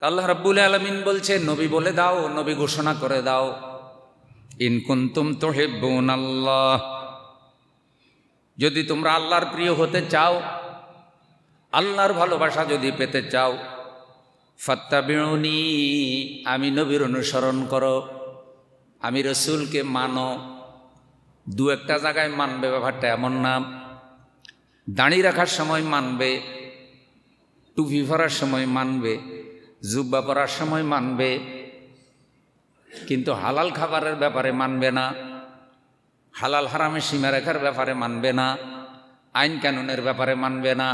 আল্লাহ রাব্বুল আলামিন বলছেন, নবী বলে দাও, নবী ঘোষণা করে দাও, ইন কুনতুম তুহিব্বুনাল্লাহ, যদি তোমরা আল্লাহর প্রিয় হতে চাও, আল্লাহর ভালোবাসা যদি পেতে চাও, ফাত্তাবিউনি, আমি নবীর অনুসরণ করো, আমি রসুলকে মানো। দু একটা জায়গায় মানবে, ব্যাপারটা এমন না। দাঁড়িয়ে রাখার সময় মানবে, টুপি পরার সময় মানবে, জুব্বা পরার সময় মানবে, কিন্তু হালাল খাবারের ব্যাপারে মানবে না, হালাল হারামে সীমা রেখার ব্যাপারে মানবে না, আইন কানুনের ব্যাপারে মানবে না,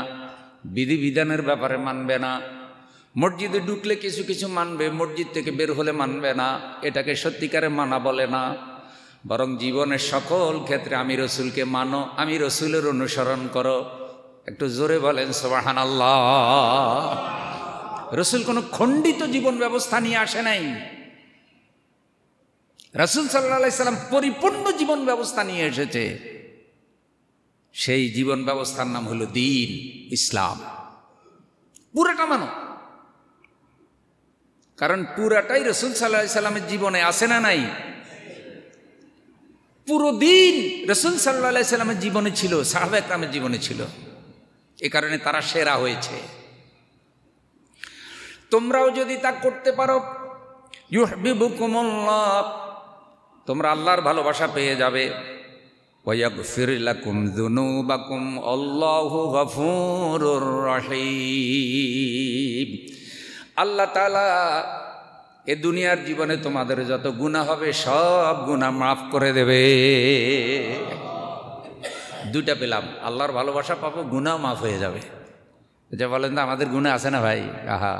বিধিবিধানের ব্যাপারে মানবে না। মসজিদে ঢুকলে কিছু কিছু মানবে, মসজিদ থেকে বের হলে মানবে না। এটাকে সত্যিকারে মানা বলে না, বরং জীবনের সকল ক্ষেত্রে আমি রসুলকে মানো, আমি রসুলের অনুসরণ করো। একটু জোরে বলেন সুবহানাল্লাহ। রসুল কোনো খণ্ডিত জীবন ব্যবস্থা নিয়ে আসে নাই। রাসূল সাল্লাল্লাহু আলাইহি সাল্লাম পরিপূর্ণ জীবন ব্যবস্থা নিয়ে এসেছে। সেই জীবন ব্যবস্থার নাম হলো দ্বীন, ইসলাম। পুরোটা মানো, কারণ পুরাটাই রাসূল সাল্লাল্লাহু আলাইহি সাল্লামের জীবনে আছে না নাই? পুরো দিন রাসূল সাল্লাল্লাহু আলাইহি সাল্লামের জীবনে ছিল, সাহাবা একরামের জীবনে ছিল। এ কারণে তারা সেরা হয়েছে। তোমরাও যদি তা করতে পারো, ইউহিব্বুকুমুল্লাহ, তোমরা আল্লাহর ভালোবাসা পেয়ে যাবে। ওয়াগফির লাকুম যুনুবাকুম, আল্লাহু গফুরুর রহিম। আল্লাহ তাআলা এ দুনিয়ার জীবনে তোমাদের যত গুনাহ হবে সব গুনাহ মাফ করে দেবে। দুইটা পেলাম, আল্লাহর ভালোবাসা পাবো, গুনাহ মাফ হয়ে যাবে। এটা বলেন তো, আমাদের গুনাহ আছে না ভাই? আহা,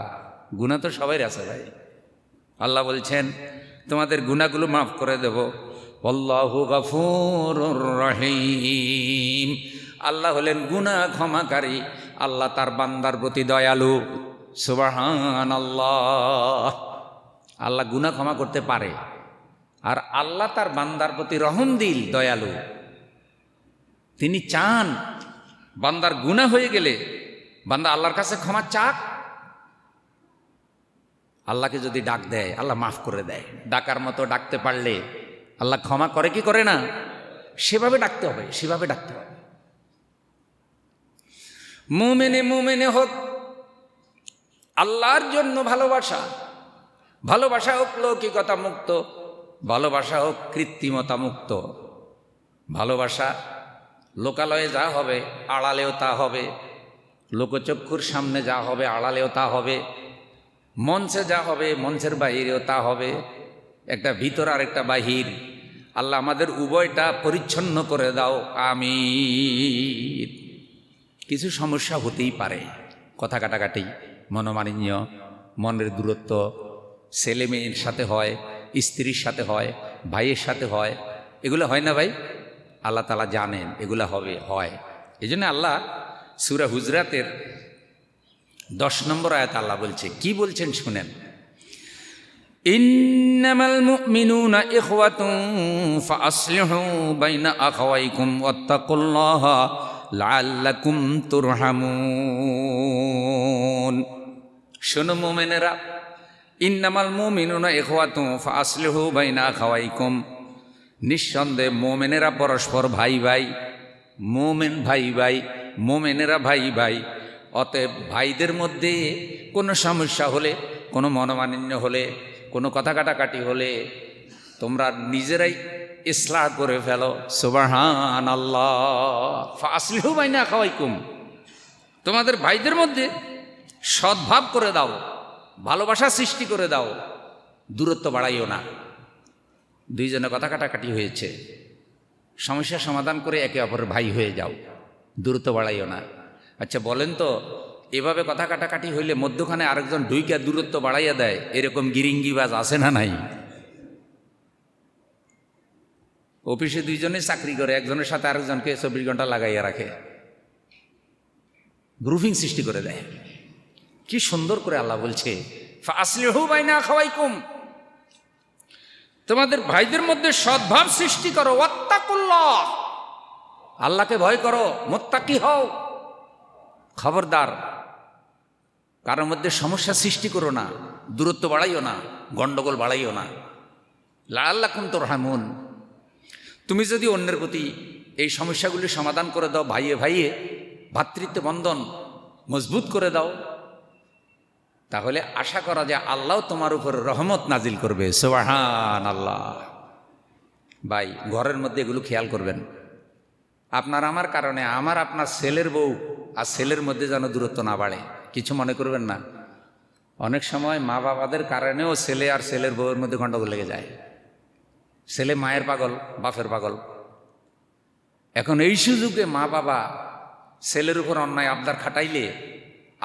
গুনাহ তো সবাই আছে ভাই। আল্লাহ বলছেন তোমাদের গুনাহগুলো মাফ করে দেব। আল্লাহু গফুরুর রহিম, আল্লাহ হলেন গুনাহ ক্ষমাকারী, আল্লাহ তার বান্দার প্রতি দয়ালু। সুবহানাল্লাহ। আল্লাহ গুনাহ ক্ষমা করতে পারে, আর আল্লাহ তার বান্দার প্রতি রহম দিল, দয়ালু। তিনি চান বান্দার গুনাহ হয়ে গেলে বান্দা আল্লাহর কাছে ক্ষমা চাক। আল্লাহকে যদি ডাক দেয়, আল্লাহ মাফ করে দেয়। ডাকার মতো ডাকতে পারলে আল্লাহ ক্ষমা করে কি করে না? সেভাবে ডাকতে হবে, সেভাবে ডাকতে হবে। মুমিনে হোক আল্লাহর জন্য ভালোবাসা, ভালোবাসা হোক লৌকিকতা মুক্ত, ভালোবাসা হোক কৃত্রিমতা মুক্ত। ভালোবাসা লোকালয়ে যা হবে আড়ালেও তা হবে, লোকচক্ষুর সামনে যা হবে আড়ালেও তা হবে, মঞ্চে যা হবে মঞ্চের বাহিরেও তা হবে। একটা ভিতর আর একটা বাহির। আল্লাহ আমাদের উভয়টা পরিচ্ছন্ন করে দাও, আমিন। কিছু সমস্যা হতেই পারে, কথা কাটাকাটি, মনোমালিন্য, মনের দূরত্ব, ছেলে মেয়ের সাথে হয়, স্ত্রীর সাথে হয়, ভাইয়ের সাথে হয়। এগুলো হয় না ভাই? আল্লাহ তাআলা জানেন এগুলো হবে, হয়। এই জন্য আল্লাহ সূরা হুজরাতের 10 নম্বর আয়াত আল্লাহ বলছে, কি বলছেন শুনেন। ইন্নামাল মুমিনুনা ইখওয়াতুন ফাআসলিহু বাইনা আখাওয়াইকুম ওয়াত্তাকুল্লাহা লাআল্লাকুম তুরহামুন। শোনো মুমিনেরা, ইন্নামাল মুমিনুনা ইখওয়াতুন ফাআসলিহু বাইনা আখাওয়াইকুম, নিঃসন্দেহে মুমিনেরা পরস্পর ভাই ভাই। মুমিন ভাই ভাই, মুমিনেরা ভাই ভাই। অতএব ভাইদের মধ্যে কোনো সমস্যা হলে, কোনো মনোমালিন্য হলে, কোনো কথা কাটাকাটি হলে তোমরা নিজেরাই ইসলাহ করে ফেলো। সুবহানাল্লাহ। ফাসলিহু বাইনা আখাওয়াইকুম, তোমাদের ভাইদের মধ্যে সদ্ভাব করে দাও, ভালোবাসা সৃষ্টি করে দাও, দূরত্ব বাড়াইও না। দুইজনে কথা কাটাকাটি হয়েছে, সমস্যা সমাধান করে একে অপরের ভাই হয়ে যাও, দূরত্ব বাড়াইও না। আচ্ছা বলেন তো, এভাবে কথা কাটাকাটি হইলে মধ্যখানে আরেকজন ঢুইকা দূরত্ব বাড়াইয়া দেয়, এরকম গিরিঙ্গিবাজ আছে না নাই? অফিসে দুইজনে চাকরি করে, একজনের সাথে আরেকজনকে 24 ঘন্টা লাগাইয়া রাখে, গ্রুপিং সৃষ্টি করে দেয়। কি সুন্দর করে আল্লাহ বলছে, ফাসলিহু বাইনা আখাওয়াইকুম, তোমাদের ভাইদের মধ্যে সদ্ভাব সৃষ্টি করো। ওয়াত্তাকুল্লাহ, আল্লাহকে ভয় করো, মুত্তাকি হও। খবরদার কারোর মধ্যে সমস্যা সৃষ্টি করো না। দূরত্ব বাড়াইও না, গণ্ডগোল বাড়াইও না। লাআল্লাকুম তুরহামুন, তুমি যদি অন্যের প্রতি এই সমস্যাগুলি সমাধান করে দাও, ভাইয়ে ভাইয়ে ভ্রাতৃত্ব বন্ধন মজবুত করে দাও, তাহলে আশা করা যায় আল্লাহ তোমার উপর রহমত নাজিল করবে। সুবহানাল্লাহ। ভাই, ঘরের মধ্যে এগুলো খেয়াল করবেন। আপনার আমার কারণে আমার আপনার ছেলের বউ আর ছেলের মধ্যে যেন দূরত্ব না বাড়ে, কিছু মনে করবেন না। অনেক সময় মা বাবাদের কারণেও ছেলে আর ছেলের বউয়ের মধ্যে গণ্ডগোল লেগে যায়। ছেলে মায়ের পাগল, বাপের পাগল। এখন এই সুযোগে মা বাবা ছেলের উপর অন্যায় আবদার খাটাইলে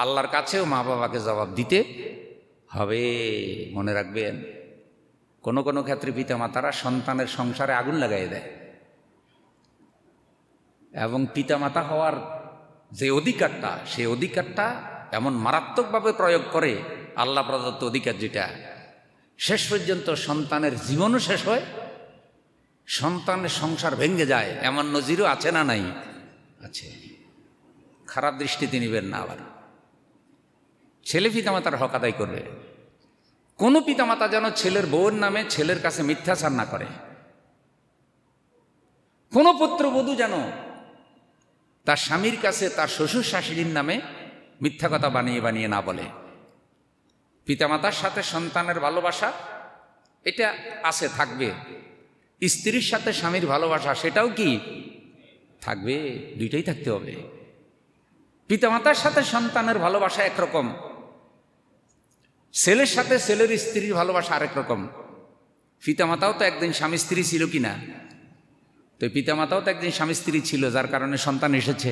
আল্লাহর কাছেও মা বাবাকে জবাব দিতে হবে। মনে রাখবেন, কোনো কোনো ক্ষেত্রে পিতামাতারা সন্তানের সংসারে আগুন লাগাই দেয়, এবং পিতামাতা হওয়ার যে অধিকারটা, সেই অধিকারটা এমন মারাত্মকভাবে প্রয়োগ করে, আল্লাহ প্রদত্ত অধিকার যেটা, শেষ পর্যন্ত সন্তানের জীবনও শেষ হয়, সন্তানের সংসার ভেঙে যায়। এমন নজিরও আছে না নাই? আছে। খারাপ দৃষ্টিতে নিবেন না। আবার ছেলে পিতামাতার হক আদায় করবে। কোনো পিতামাতা যেন ছেলের বউয়ের নামে ছেলের কাছে মিথ্যাচার না করে। কোনো পুত্রবধূ যেন তার স্বামীর কাছে তার শ্বশুর শাশুড়ির নামে মিথ্যা কথা বানিয়ে বানিয়ে না বলে। পিতামাতার সাথে সন্তানের ভালোবাসা এটা আছে, থাকবে। স্ত্রীর সাথে স্বামীর ভালোবাসা সেটাও কি থাকবে, দুইটাই থাকতে হবে। পিতামাতার সাথে সন্তানের ভালোবাসা একরকম, ছেলের সাথে ছেলের স্ত্রীর ভালোবাসা আরেক রকম। পিতামাতাও তো একদিন স্বামী স্ত্রী ছিল কিনা? তো পিতামাতাও তো একদিন স্বামী স্ত্রী ছিল, যার কারণে সন্তান এসেছে।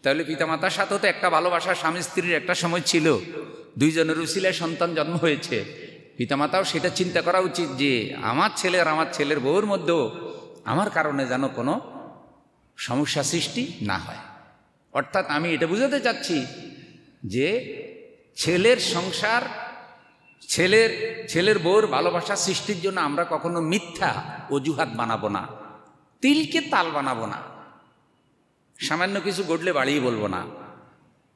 তাহলে পিতামাতার সাথেও তো একটা ভালোবাসা স্বামী স্ত্রীর একটা সময় ছিল, দুইজনের উছিলায় সন্তান জন্ম হয়েছে। পিতামাতাও সেটা চিন্তা করা উচিত যে আমার ছেলে আর আমার ছেলের বউর মধ্যেও আমার কারণে যেন কোনো সমস্যা সৃষ্টি না হয়। অর্থাৎ আমি এটা বুঝাতে চাচ্ছি যে ছেলের সংসার, ছেলের বউর ভালোবাসা সৃষ্টির জন্য আমরা কখনো মিথ্যা অজুহাত বানাবো না, তিলকে তাল বানাবো না, সামান্য কিছু ঘটলে বাড়িয়ে বলবো না।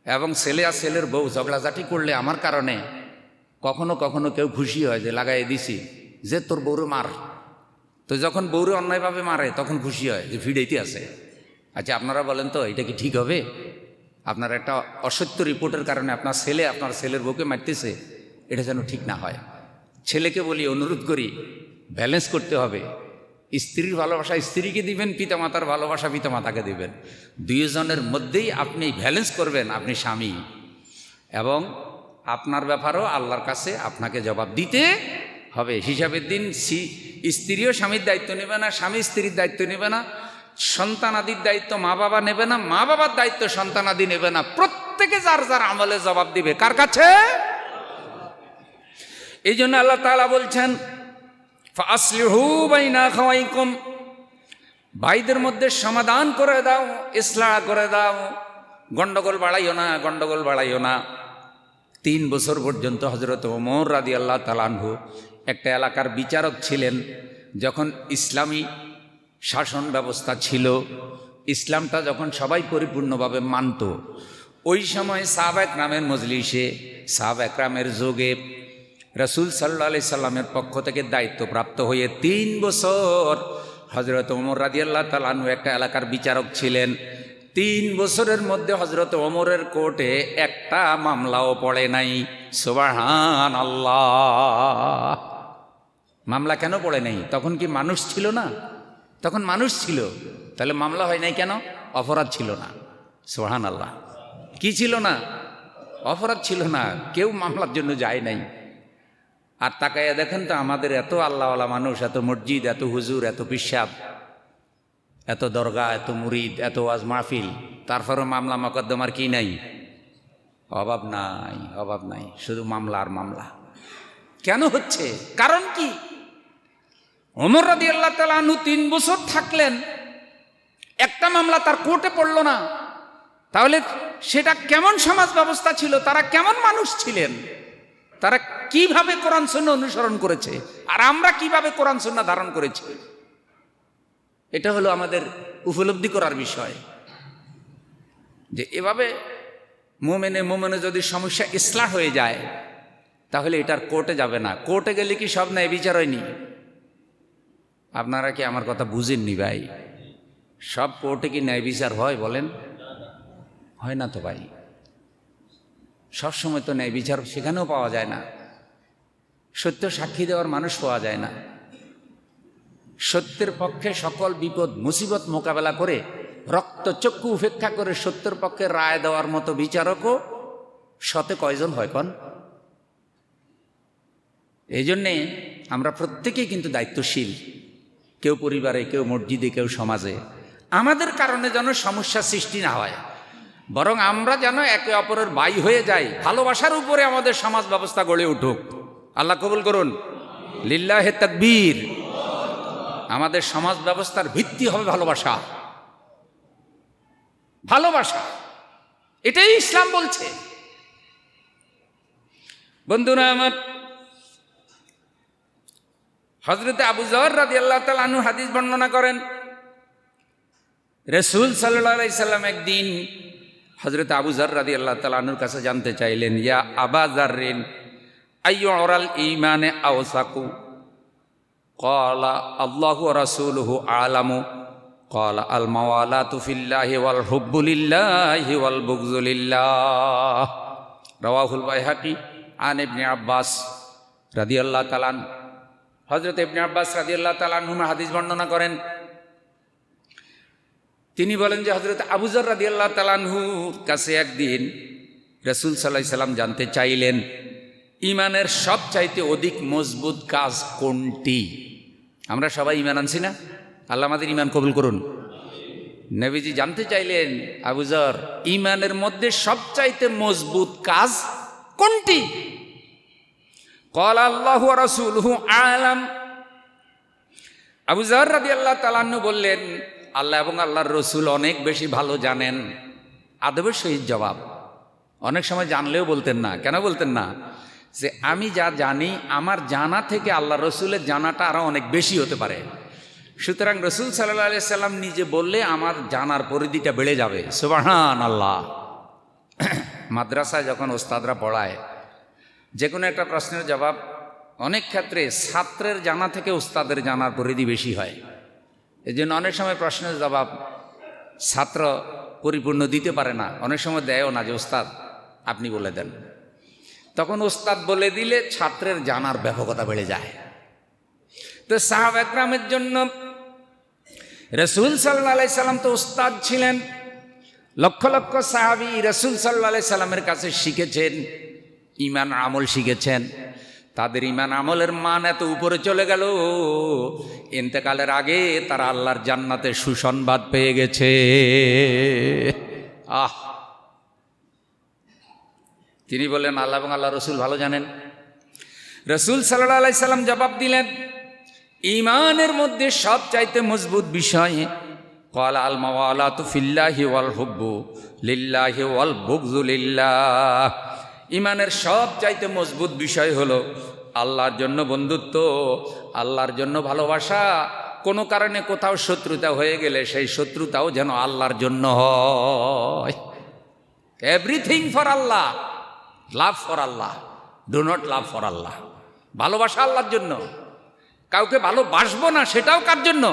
এবং ছেলে আর ছেলের বউ ঝগড়াঝাটি করলে আমার কারণে কখনো কখনো কেউ খুশি হয় যে লাগাই দিছি যে তোর বউরে মার। তো যখন বউরে অন্যায়ভাবে মারে তখন খুশি হয় যে ভিড়াইতে আছে। আচ্ছা, আপনারা বলেন তো এটা কি ঠিক হবে? আপনার একটা অসত্য রিপোর্টের কারণে আপনার ছেলে আপনার ছেলের বউকে মারতেছে, এটা যেন ঠিক না হয়। ছেলেকে বলি, অনুরোধ করি, ব্যালেন্স করতে হবে। স্ত্রীর ভালোবাসা স্ত্রীকে দিবেন, পিতামাতার ভালোবাসা পিতামাতাকে দিবেন। দুইজনের মধ্যেই আপনি ব্যালেন্স করবেন, আপনি স্বামী। এবং আপনার ব্যাপারেও আল্লাহর কাছে আপনাকে জবাব দিতে হবে। হিসাবের দিন স্ত্রীও স্বামীর দায়িত্ব নেবে না, স্বামী স্ত্রীর দায়িত্ব নেবে না, সন্তানাদির দায়িত্ব মা বাবা নেবে না, মা বাবার দায়িত্ব সন্তানাদি নেবে না। প্রত্যেকে যার যার আমলে জবাব দিবে কার কাছে? এই জন্য আল্লাহ তাআলা বলছেন, ফাসলিহু বাইনা আখাওয়াইকুম, ভাইদের মধ্যে সমাধান করে দাও, ইসলাহ করে দাও, গন্ডগোল বাড়াইও না, গন্ডগোল বাড়াইও না। 3 বছর পর্যন্ত হযরত ওমর রাদিয়াল্লাহু তাআলা আনহু একটা এলাকার বিচারক ছিলেন। যখন ইসলামী শাসন ব্যবস্থা ছিল, ইসলামটা যখন সবাই পরিপূর্ণভাবে মানত, ওই সময় সাহাবা একরামের মজলিসে, সাহাবা একরামের যোগে রাসূল সাল্লাল্লাহু আলাইহি সাল্লামের পক্ষ থেকে দায়িত্বপ্রাপ্ত হয়ে 3 বছর হযরত ওমর রাদিয়াল্লাহু তাআলা আনহু একটা এলাকার বিচারক ছিলেন। 3 বছরের মধ্যে হযরত ওমরের কোর্টে একটা মামলাও পড়ে নাই। সুবহানাল্লাহ। মামলা কেন পড়ে নাই? তখন কি মানুষ ছিল না? তখন মানুষ ছিল। তাহলে মামলা হয় নাই কেন? অপরাধ ছিল না। সুবহানাল্লাহ। কি ছিল না? অপরাধ ছিল না। কেউ মামলার জন্য যায় নাই। আর তাকাইয়া দেখেন তো, আমাদের এত আল্লাহওয়ালা মানুষ, এত মসজিদ, এত হুজুর, এত পিসাব, এত দরগা, এত মুরিদ, এত ওয়াজ মাহফিল, তারপরও মামলা মোকদ্দমার কি নাই? অভাব নাই, অভাব নাই। শুধু মামলা আর মামলা। কেন হচ্ছে? কারণ কি? ওমর রাদিয়াল্লাহু তাআলা আনহু 3 বছর থাকলেন, একটা মামলা তার কোর্টে পড়ল না। তাহলে সেটা কেমন সমাজ ব্যবস্থা ছিল? তারা কেমন মানুষ ছিলেন? তারা কিভাবে কোরআন সুন্নাহ অনুসরণ করেছে, আর আমরা কিভাবে কোরআন সুন্নাহ ধারণ করেছি? এটা হলো আমাদের উপলব্ধি করার বিষয়, যে এভাবে মোমেনে যদি সমস্যা ইসলাহ হয়ে যায়, তাহলে এটার কোর্টে যাবে না। কোর্টে গেলে কি সব ন্যায় বিচার হয়নি? আপনারা কি আমার কথা বুঝেননি ভাই? সব কোর্টে কি ন্যায় বিচার হয় বলেন? হয় না তো ভাই। সবসময় তো ন্যায় বিচার সেখানেও পাওয়া যায় না। সত্য সাক্ষী দেওয়ার মানুষ পাওয়া যায় না। সত্যের পক্ষে সকল বিপদ মুসিবত মোকাবেলা করে রক্তচক্ষু উপেক্ষা করে সত্যের পক্ষে রায় দেওয়ার মতো বিচারকও শতে কয়জন হয় কন? এই জন্যে আমরা প্রত্যেকেই কিন্তু দায়িত্বশীল, কেউ পরিবারে, কেউ মসজিদে, কেউ সমাজে। আমাদের কারণে যেন সমস্যা সৃষ্টি না হয়, বরং আমরা যেন একে অপরের ভাই হয়ে যাই। ভালোবাসার উপরে আমাদের সমাজ ব্যবস্থা গড়ে উঠুক। আল্লাহ কবুল করুন। লিল্লাহে তাকবীর। আমাদের সমাজ ব্যবস্থার ভিত্তি হবে ভালোবাসা। ভালোবাসা, এটাই ইসলাম বলছে। বন্ধুরা আমার, হযরতে আবু যর রাদিয়াল্লাহু তাআলা আনহু হাদিস বর্ণনা করেন, রাসূল সাল্লাল্লাহু আলাইহি সাল্লাম একদিন হযরতে আবু যর রাদিয়াল্লাহু তাআলা আনহুর কাছে জানতে চাইলেন, ইয়া আবা যররিন আইয়ুরাল ঈমানে আওসাকু? ক্বালা আল্লাহু ওয়া রাসূলুহু আ'লামু। ক্বালা আল মাওয়ালাতু ফিল্লাহি ওয়াল হুব্বু লিল্লাহি ওয়াল বুগযু লিল্লাহ। রাওয়াহুল বাইহাকী আন ইবনে আব্বাস রাদিয়াল্লাহু তাআলা আনহু। হযরত ইবনে আব্বাস রাদিয়াল্লাহু তাআলা আনহু হাদিস বর্ণনা করেন, তিনি বলেন যে হযরত আবু যর রাদিয়াল্লাহু তাআলা আনহুর কাছে একদিন রাসূল সাল্লাল্লাহু আলাইহি সাল্লাম জানতে চাইলেন, ঈমানের সবচাইতে অধিক মজবুত কাজ কোনটি? আমরা সবাই ঈমান আনছি না? আল্লাহ আমাদের ঈমান কবুল করুন। নবীজি জানতে চাইলেন, আবু যর, ঈমানের মধ্যে সবচাইতে মজবুত কাজ কোনটি? ক্বালা আল্লাহু ওয়া রাসূলুহু আ'লাম। আবু যর রাদিয়াল্লাহু তাআলা আনহু বললেন, আল্লাহ এবং আল্লাহর রসুল অনেক বেশি ভালো জানেন। আদবের সহিত জবাব। অনেক সময় জানলেও বলতেন না। কেন বলতেন না? যে আমি যা জানি, আমার জানা থেকে আল্লাহ রসুলের জানাটা আরো অনেক বেশি হতে পারে। সুতরাং রসুল সাল্লাল্লাহু আলাইহি সাল্লাম নিজে বললে আমার জানার পরিধিটা বেড়ে যাবে। সুবহানাল্লাহ। মাদ্রাসায় যখন ওস্তাদরা পড়ায়, যে কোনো একটা প্রশ্নের জবাব অনেক ক্ষেত্রে ছাত্রের জানা থেকে ওস্তাদের জানার পরিধি বেশি হয়। এই জন্য অনেক সময় প্রশ্নের জবাব ছাত্র পরিপূর্ণ দিতে পারে না, অনেক সময় দেয়ও না, যে ওস্তাদ আপনি বলে দেন। তখন ওস্তাদ বলে দিলে ছাত্রের জানার ব্যাপকতা বেড়ে যায়। তো সাহাবা একরামের জন্য রাসূল সাল্লাল্লাহু আলাইহি সাল্লাম তো ওস্তাদ ছিলেন। লক্ষ লক্ষ সাহাবী রাসূল সাল্লাল্লাহু আলাইহি সাল্লামের কাছে শিখেছেন, ঈমান আমল শিখেছেন। তাদের ঈমান আমলের মান এত উপরে চলে গেল, ইন্তেকালের আগে তারা আল্লাহর জান্নাতে সুসংবাদ পেয়ে গেছে। তিনি বললেন, আল্লাহ এবং আল্লাহ রসুল ভালো জানেন। রাসূল সাল্লাল্লাহু আলাইহি সাল্লাম জবাব দিলেন, ঈমানের মধ্যে সবচাইতে মজবুত বিষয় ক্বালা আল মাওয়ালাতু ফিল্লাহি ওয়াল হুব্বু লিল্লাহি ওয়াল বুগযু লিল্লাহ। ঈমানের সবচাইতে মজবুত বিষয় হলো আল্লাহর জন্য বন্ধুত্ব, আল্লাহর জন্য ভালোবাসা। কোনো কারণে কোথাও শত্রুতা হয়ে গেলে সেই শত্রুতাও যেন আল্লাহর জন্য হয়। Everything for Allah, love for Allah, do not love for Allah. ভালোবাসা আল্লাহর জন্য। কাউকে ভালোবাসবো না, সেটাও কার জন্য?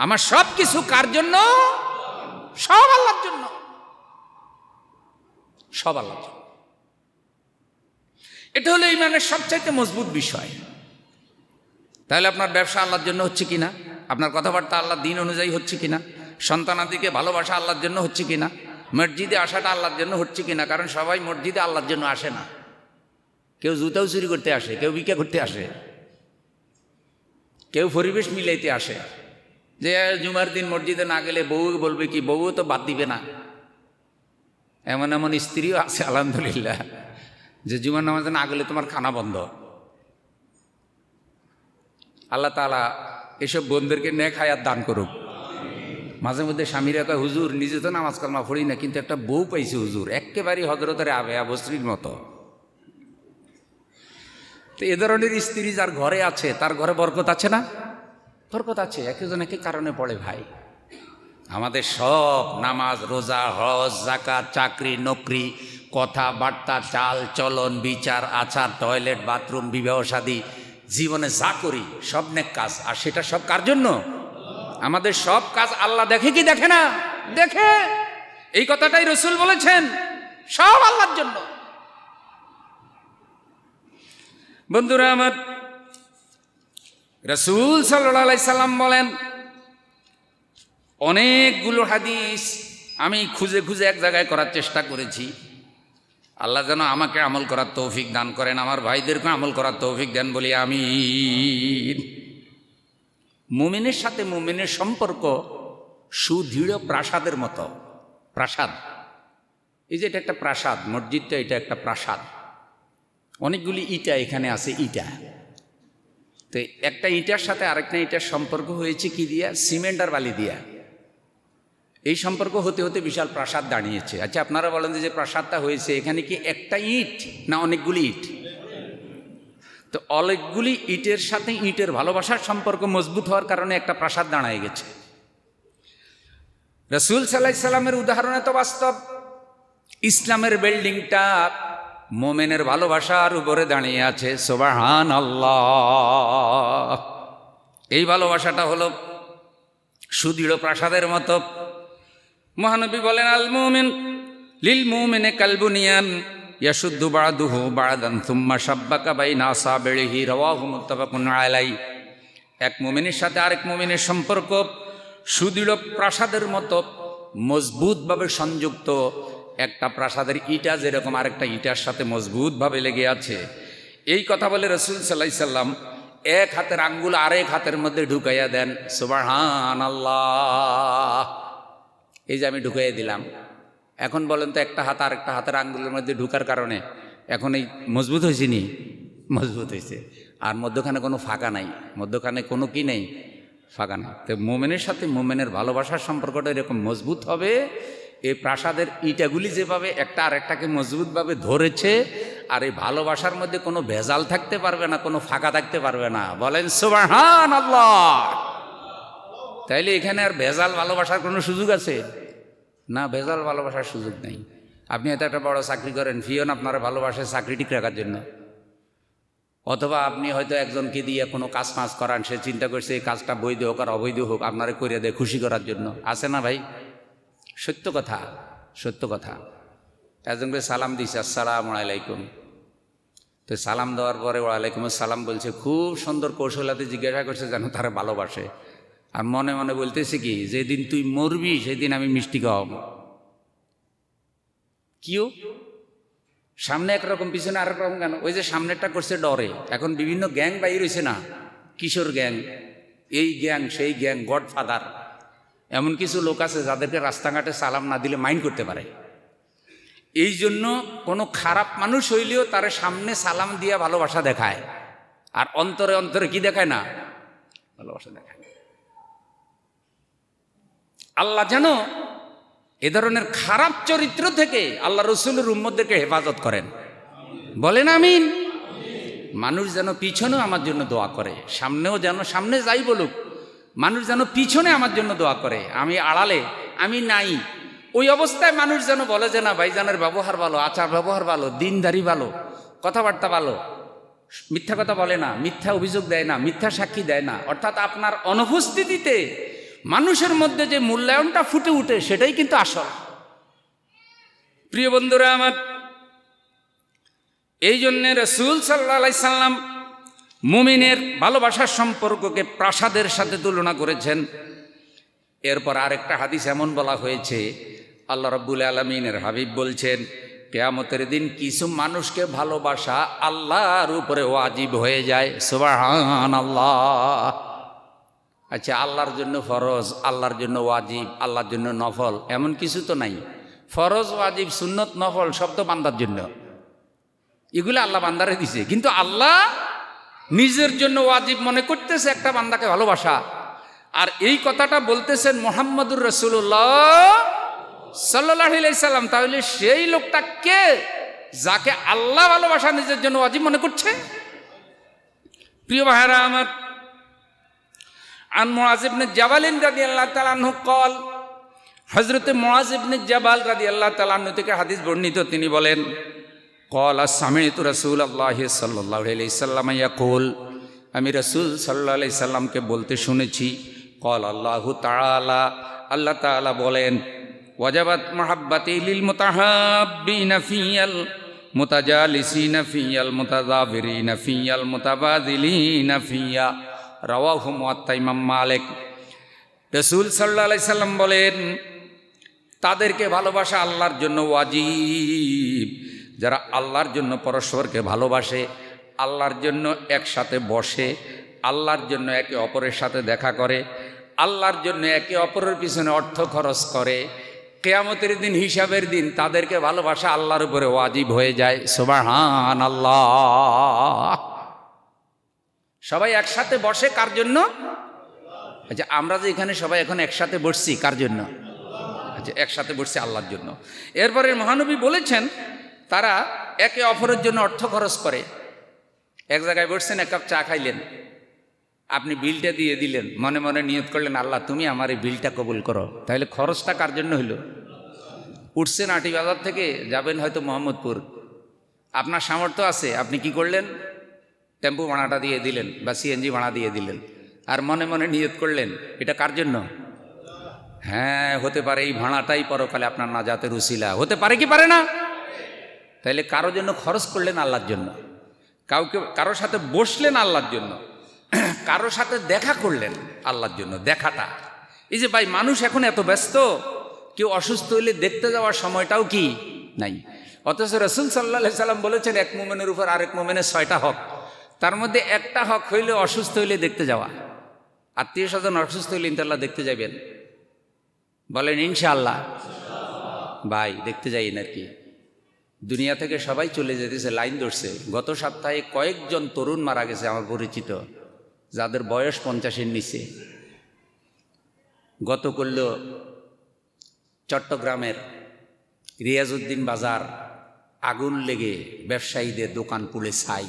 আমার সব কিছু কার জন্য? সব আল্লাহর জন্য, সব আল্লাহর জন্য। এটা হলো ঈমানের সবচাইতে মজবুত বিষয়। তাহলে আপনার ব্যবসা আল্লাহর জন্য হচ্ছে কিনা? আপনার কথাবার্তা আল্লাহর দিন অনুযায়ী হচ্ছে কিনা? সন্তানাদিকে ভালোবাসা আল্লাহর জন্য হচ্ছে কিনা? মসজিদে আসাটা আল্লাহর জন্য হচ্ছে কিনা? কারণ সবাই মসজিদে আল্লাহর জন্য আসে না। কেউ জুতাও চুরি করতে আসে, কেউ ভিক্ষা করতে আসে, কেউ পরিবেশ মিলাইতে আসে। যে জুমার দিন মসজিদে না গেলে বউ বলবে কি, বউ তো বাদ দিবে না। এমন এমন স্ত্রীও আছে আলহামদুলিল্লাহ, যে জুমার নামাজে না গেলে তোমার খানা বন্ধ। আল্লাহ তাআলা এসব বোনদেরকে নেক হায়াত দান করুক। মাঝে মধ্যে স্বামীরা কয়, হুজুর নিজে তো নামাজ কালমা পড়ি না, কিন্তু একটা বউ পাইছে হুজুর, একেবারেই হযরতের আবেয়া বস্ত্রীর মতো। তো এ ধরনের স্ত্রী যার ঘরে আছে, তার ঘরে বরকত আছে না? বরকত আছে। একজন এক কারণে পড়ে ভাই। আমাদের সব নামাজ, রোজা, হজ, যাকাত, চাকরি, নকরি, কথাবার্তা, চাল চলন, বিচার আচার, টয়লেট, বাথরুম, বিবাহ শাদী, জীবনে যা করি সব নেক কাজ। আর সেটা সব কার জন্য? আমাদের সব কাজ আল্লাহ দেখে কি দেখে না? দেখে। এই কথাটাই রাসূল বলেছেন, সব আল্লাহর জন্য। বন্ধুরা আমার, রাসূল সাল্লাল্লাহু আলাইহি সাল্লাম বলেন, অনেকগুলো হাদিস আমি খুঁজে খুঁজে এক জায়গায় করার চেষ্টা করেছি। আল্লাহ যেন আমাকে আমল করার তৌফিক দান করেন, আমার ভাইদেরকে আমল করার তৌফিক দেন বলি আমিন। মুমিনের সাথে মুমিনের সম্পর্ক সুদৃঢ় প্রাসাদের মতো। প্রাসাদ, এই যে এটা একটা প্রাসাদ, মসজিদটা এটা একটা প্রাসাদ, অনেকগুলি ইটা এখানে আছে, ইটা। তো একটা ইটার সাথে আরেকটা ইটার সম্পর্ক হয়েছে কি দিয়া? সিমেন্ট আর বালি দিয়া। এই সম্পর্ক হতে হতে বিশাল প্রাসাদ দাঁড়িয়েছে। আচ্ছা, আপনারা বলেন যে প্রাসাদটা হয়েছে এখানে কি একটা ইট না অনেকগুলি ইট? তো অনেকগুলি ইটের সাথে ইটের ভালোবাসার সম্পর্ক মজবুত হওয়ার কারণে একটা প্রাসাদ দাঁড়ায় গেছে। রাসূল সাল্লাল্লাহু আলাইহি সাল্লামের উদাহরণে তো বাস্তব। ইসলামের বিল্ডিংটা মোমেনের ভালোবাসার উপরে দাঁড়িয়ে আছে। সুবহানাল্লাহ। এই ভালোবাসাটা হলো সুদৃঢ় প্রাসাদের মতো। মহানবী বলেন, আল মুমিন লিল মুমিনে কাল বুনিয়ান ইয়াশুদ্দু বা'দুহু বা'দান সুম্মা শাব্বাকা বাইনা আসাবিহি, রাওয়াহু মুত্তাফাকুন আলাইহি। এক মুমিনের সাথে আরেক মুমিনের সম্পর্ক সুদৃঢ় প্রাসাদের মতো মজবুতভাবে সংযুক্ত। একটা প্রাসাদের ইটা যেরকম আরেকটা ইটার সাথে মজবুতভাবে লেগে আছে। এই কথা বলে রাসূল সাল্লাল্লাহু আলাইহি সাল্লাম এক হাতের আঙ্গুল আরেক হাতের মধ্যে ঢুকাইয়া দেন। সুবহানাল্লাহ। এই যে আমি ঢুকাইয়া দিলাম, এখন বলেন তো একটা হাত আরেকটা হাতের আঙ্গুলের মধ্যে ঢুকার কারণে এখন এই মজবুত হয়েছে নি? মজবুত হয়েছে। আর মধ্যখানে কোনো ফাঁকা নাই, মধ্যখানে কোনো কি নেই, ফাঁকা নেই। তো মোমেনের সাথে মোমেনের ভালোবাসার সম্পর্কটা এরকম মজবুত হবে। এই প্রাসাদের ইটাগুলি যেভাবে একটা আরেকটাকে মজবুতভাবে ধরেছে, আর এই ভালোবাসার মধ্যে কোনো ভেজাল থাকতে পারবে না, কোনো ফাঁকা থাকতে পারবে না। বলেন সুবহানাল্লাহ। তাইলে এখানে আর ভেজাল ভালোবাসার কোনো সুযোগ আছে না? ভেজাল ভালোবাসার সুযোগ নেই। আপনি হয়তো একটা বড় চাকরি করেন, ফিয়ন আপনারা ভালোবাসে চাকরি ঠিক রাখার জন্য, অথবা আপনি হয়তো একজনকে দিয়ে কোনো কাজ ফাজ করান, সে চিন্তা করছে এই কাজটা বৈধ হোক আর অবৈধ হোক আপনারা করিয়া দেয় খুশি করার জন্য। আছে না ভাই? সত্য কথা, সত্য কথা। একজনকে সালাম দিছে, আসসালামু আলাইকুম। তো সালাম দেওয়ার পরে ওয়ালাইকুম আসসালাম বলছে, খুব সুন্দর কৌশলাতে জিজ্ঞাসা করছে যেন তারা ভালোবাসে। আর মনে মনে বলতেছে কি, যেদিন তুই মরবি সেদিন আমি মিষ্টি খাওয়াবো। কিও সামনে একরকম পিছনে আরেক রকম কেন? ওই যে সামনেরটা করছে ডরে। এখন বিভিন্ন গ্যাং বাইর হয়েছে না, কিশোর গ্যাং, এই গ্যাং সেই গ্যাং, গডফাদার। এমন কিছু লোক আছে যাদেরকে রাস্তাঘাটে সালাম না দিলে মাইন্ড করতে পারে। এই জন্য কোনো খারাপ মানুষ হইলেও তার সামনে সালাম দিয়া ভালোবাসা দেখায়, আর অন্তরে অন্তরে কি দেখায় না? ভালোবাসা দেখায়। আল্লাহ যেন এ ধরনের খারাপ চরিত্র থেকে আল্লাহ রসুলের উম্মতদেরকে হেফাজত করেন। বলেন আমিন। মানুষ যেন পিছনেও আমার জন্য দোয়া করে, সামনেও যেন, সামনে যাই বলুক, মানুষ যেন পিছনে আমার জন্য দোয়া করে। আমি আড়ালে, আমি নাই, ওই অবস্থায় মানুষ যেন বলে যে না ভাইজানের ব্যবহার ভালো, আচার ব্যবহার ভালো, দিনদারি ভালো, কথাবার্তা ভালো, মিথ্যা কথা বলে না, মিথ্যা অভিযোগ দেয় না, মিথ্যা সাক্ষী দেয় না। অর্থাৎ আপনার অনুপস্থিতিতে মানুষের মধ্যে যে মূল্যায়নটা ফুটে উঠে সেটাই কিন্তু আসল। প্রিয় বন্ধুরা আমার, এই জন্যে রাসূল সাল্লাল্লাহু আলাইহি সাল্লাম মুমিনের ভালোবাসার সম্পর্ককে প্রাসাদের সাথে তুলনা করেছেন। এরপর আরেকটা হাদিস এমন বলা হয়েছে, আল্লাহ রাব্বুল আলামিনের হাবিব বলছেন, কিয়ামতের দিন কিছু মানুষকে ভালোবাসা আল্লাহর উপরে ওয়াজিব হয়ে যায়। সুবহানাল্লাহ। আচ্ছা, আল্লাহর জন্য ফরজ, আল্লাহর জন্য ওয়াজিব, আল্লাহর জন্য নফল, এমন কিছু তো নাই। ফরজ, ওয়াজিব, সুন্নত, নফল সব তো বান্দার জন্য, এগুলো আল্লাহ বান্দারে দিছে। কিন্তু আল্লাহ নিজের জন্য ওয়াজিব মনে করতেছে একটা বান্দাকে ভালোবাসা। আর এই কথাটা বলতেছেন মুহাম্মদুর রাসূলুল্লাহ সাল্লাল্লাহু আলাইহি সাল্লাম। তাহলে সেই লোকটা কে যাকে আল্লাহ ভালোবাসা নিজের জন্য ওয়াজিব মনে করছে? প্রিয় ভাইরা আমার, عن معاذ بن جبل رضي الله تعالى عنه قال হযরতে মুআয ইবনে জাবাল রাদিয়াল্লাহু তাআলা আনহু থেকে হাদিস বর্ণিত, তিনি বলেন, ক্বালা সামি'তু রাসূলুল্লাহি সাল্লাল্লাহু আলাইহি ওয়াসাল্লাম ইয়াকুল, আমি রাসূল সাল্লাল্লাহু আলাইহি সাল্লামকে বলতে শুনেছি, ক্বালা আল্লাহু তাআলা, আল্লাহ তাআলা বলেন, ওয়াজাবাত মাহাব্বাতি লিল মুতাহাব্বিনা ফিয়াল মুতাজালিসিনা ফিয়াল মুতাযাবিরিনা ফিয়াল মুতাবাযিলিনা ফিয়া, রাওয়াহু মুওয়াত্তা ইমাম মালিক। রাসূল সাল্লাল্লাহু আলাইহি সাল্লাম বলেন, তাদেরকে ভালোবাসা আল্লাহর জন্য ওয়াজিব, যারা আল্লাহর জন্য পরস্পরকে ভালোবাসে, আল্লাহর জন্য একসাথে বসে, আল্লাহর জন্য একে অপরের সাথে দেখা করে, আল্লাহর জন্য একে অপরের পিছনে অর্থ খরচ করে, কিয়ামতের দিন, হিসাবের দিন তাদেরকে ভালোবাসা আল্লাহর উপরে ওয়াজিব হয়ে যায়। সুবহানাল্লাহ। সবাই একসাথে বসে কার জন্য? আচ্ছা, আমরা যে এখানে সবাই এখন একসাথে বসছি কার জন্য? আচ্ছা, একসাথে বসছি আল্লাহর জন্য। এরপরে মহানবী বলেছেন, তারা একে অপরের জন্য অর্থ খরচ করে। এক জায়গায় বসছেন, এক কাপ চা খাইলেন, আপনি বিলটা দিয়ে দিলেন, মনে মনে নিয়ত করলেন, আল্লাহ তুমি আমার এই বিলটা কবুল করো। তাহলে খরচটা কার জন্য হইল? উঠছেন আটি বাজার থেকে, যাবেন হয়তো মোহাম্মদপুর, আপনার সামর্থ্য আছে, আপনি কি করলেন? টেম্পু ভাড়াটা দিয়ে দিলেন বা সিএনজি ভাড়া দিয়ে দিলেন, আর মনে মনে নিয়ত করলেন, এটা কার জন্য? হ্যাঁ, হতে পারে এই ভাড়াটাই পরকালে আপনার নাজাতের উসিলা, হতে পারে কি পারে না? তাইলে কারোর জন্য খরচ করলেন আল্লাহর জন্য, কারোর সাথে বসলেন আল্লাহর জন্য, কারোর সাথে দেখা করলেন আল্লাহর জন্য। দেখাটা, এই যে ভাই মানুষ এখন এত ব্যস্ত, কেউ অসুস্থ হইলে দেখতে যাওয়ার সময়টাও কি নাই। অথচ রাসূল সাল্লাল্লাহু আলাইহি সাল্লাম বলেছেন, এক মুমিনের উপর আরেক মুমিনের 6টা হক, তার মধ্যে একটা হক হইলে অসুস্থ হইলে দেখতে যাওয়া। আত্মীয় স্বজন অসুস্থ হইলে ইনশাআল্লাহ দেখতে যাবেন, বলেন ইনশাআল্লাহ। ভাই দেখতে যাই না কি, দুনিয়া থেকে সবাই চলে যেতেছে, লাইন ধরছে। গত সপ্তাহে কয়েকজন তরুণ মারা গেছে আমার পরিচিত, যাদের বয়স 50-এর নিচে। গত করল চট্টগ্রামের রিয়াজউদ্দিন বাজার, আগুন লেগে ব্যবসায়ীদের দোকান পুড়ে ছাই।